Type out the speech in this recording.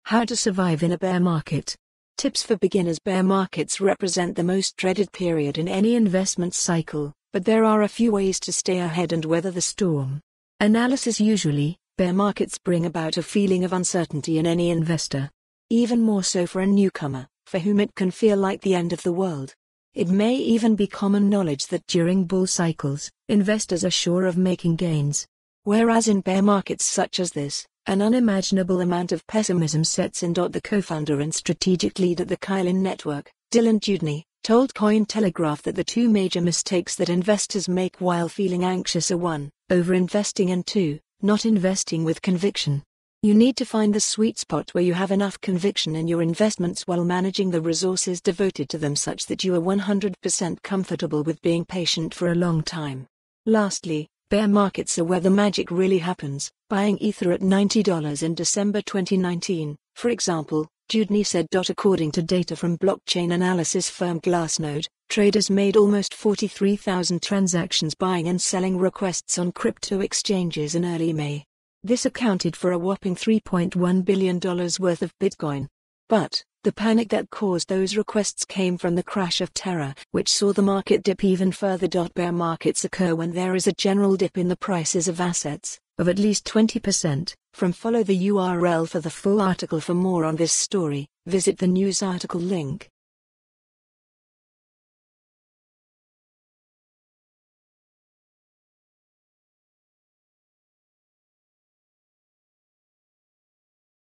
How to survive in a bear market. Tips for beginners. Bear markets represent the most dreaded period in any investment cycle, but there are a few ways to stay ahead and weather the storm. Analysis. Usually, bear markets bring about a feeling of uncertainty in any investor. Even more so for a newcomer, for whom it can feel like the end of the world. It may even be common knowledge that during bull cycles, investors are sure of making gains. Whereas in bear markets such as this, an unimaginable amount of pessimism sets in. The co-founder and strategic lead at the Kylin Network, Dylan Dewdney, told Cointelegraph that the two major mistakes that investors make while feeling anxious are 1. Over-investing, and 2. Not investing with conviction. You need to find the sweet spot where you have enough conviction in your investments while managing the resources devoted to them such that you are 100% comfortable with being patient for a long time. Lastly, bear markets are where the magic really happens. Buying Ether at $90 in December 2019, for example, Dewdney said. According to data from blockchain analysis firm Glassnode, traders made almost 43,000 transactions buying and selling requests on crypto exchanges in early May. This accounted for a whopping $3.1 billion worth of Bitcoin. But the panic that caused those requests came from the crash of Terra, which saw the market dip even further. Bear markets occur when there is a general dip in the prices of assets, of at least 20%. Follow the URL for the full article. For more on this story, visit the news article link.